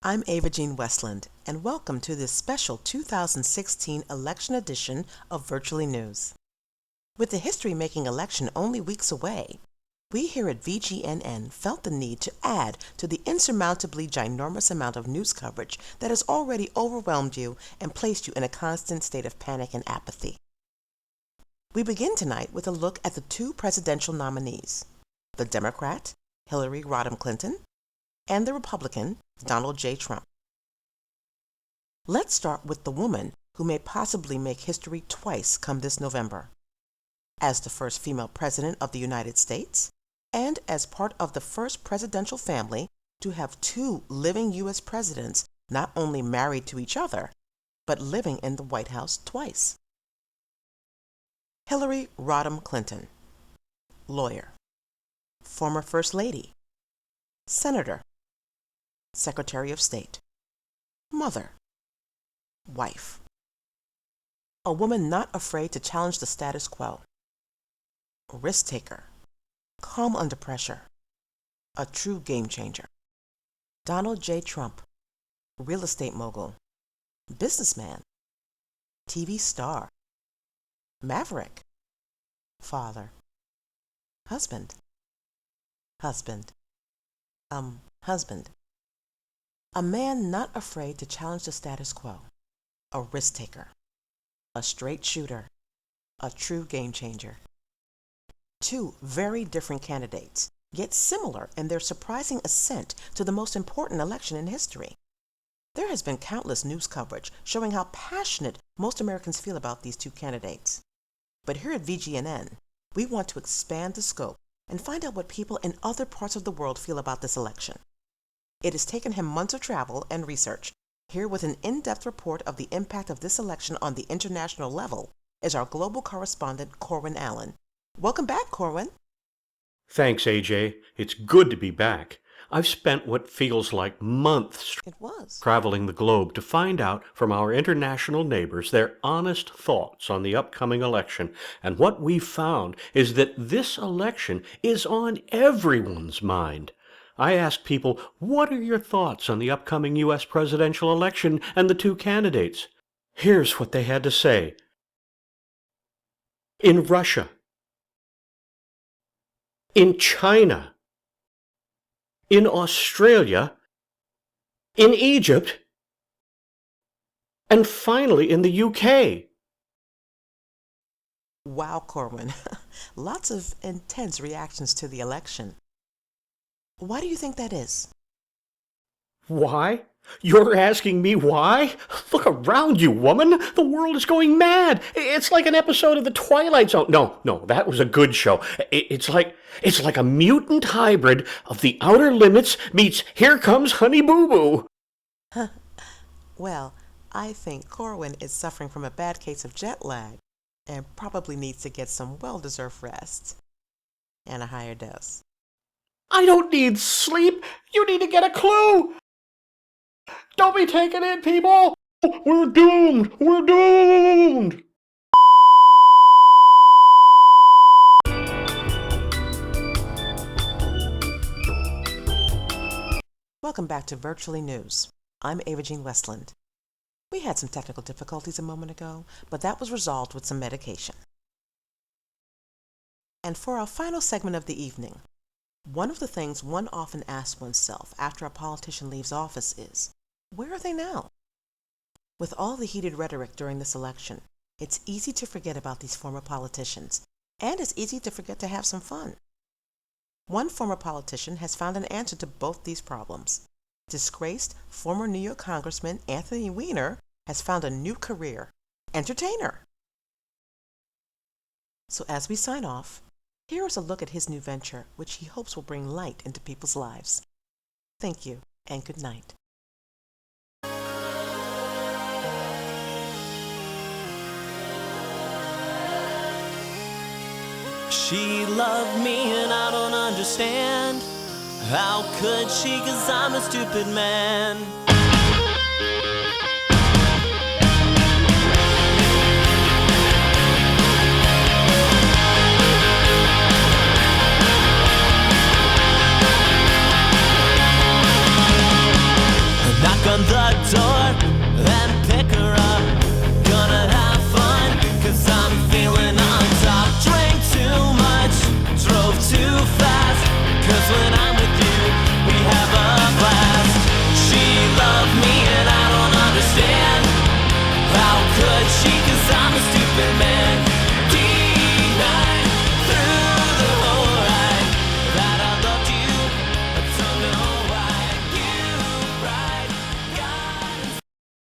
I'm Ava Jean Westland, and welcome to this special 2016 election edition of Virtually News. With the history-making election only weeks away, we here at VGNN felt the need to add to the insurmountably ginormous amount of news coverage that has already overwhelmed you and placed you in a constant state of panic and apathy. We begin tonight with a look at the two presidential nominees, the Democrat, Hillary Rodham Clinton, and the Republican, Donald J. Trump. Let's start with the woman who may possibly make history twice come this November. As the first female president of the United States, and as part of the first presidential family to have two living U.S. presidents not only married to each other, but living in the White House twice. Hillary Rodham Clinton, lawyer, former First Lady, Senator, Secretary of State, mother, wife. A woman not afraid to challenge the status quo. Risk taker, calm under pressure, a true game changer. Donald J. Trump, real estate mogul, businessman, TV star, maverick, father, husband. A man not afraid to challenge the status quo, a risk taker, a straight shooter, a true game changer. Two very different candidates, yet similar in their surprising ascent to the most important election in history. There has been countless news coverage showing how passionate most Americans feel about these two candidates. But here at VGNN, we want to expand the scope and find out what people in other parts of the world feel about this election. It has taken him months of travel and research. Here with an in-depth report of the impact of this election on the international level is our global correspondent, Corwin Allen. Welcome back, Corwin. Thanks, AJ. It's good to be back. I've spent what feels like months traveling the globe to find out from our international neighbors their honest thoughts on the upcoming election. And what we've found is that this election is on everyone's mind. I asked people, what are your thoughts on the upcoming U.S. presidential election and the two candidates? Here's what they had to say. In Russia, in China, in Australia, in Egypt, and finally in the UK. Wow, Corwin. Lots of intense reactions to the election. Why do you think that is? Why? You're asking me why? Look around you, woman. The world is going mad. It's like an episode of The Twilight Zone. No, that was a good show. It's like a mutant hybrid of The Outer Limits meets Here Comes Honey Boo Boo. Well, I think Corwin is suffering from a bad case of jet lag and probably needs to get some well-deserved rest and a higher dose. I don't need sleep. You need to get a clue. Don't be taken in, people. We're doomed. We're doomed. Welcome back to Virtually News. I'm Ava Jean Westland. We had some technical difficulties a moment ago, but that was resolved with some medication. And for our final segment of the evening, one of the things one often asks oneself after a politician leaves office is, where are they now? With all the heated rhetoric during this election, it's easy to forget about these former politicians, and it's easy to forget to have some fun. One former politician has found an answer to both these problems. Disgraced former New York Congressman Anthony Weiner has found a new career, entertainer. So as we sign off, here is a look at his new venture, which he hopes will bring light into people's lives. Thank you, and good night. She loved me and I don't understand. How could she? 'Cause I'm a stupid man.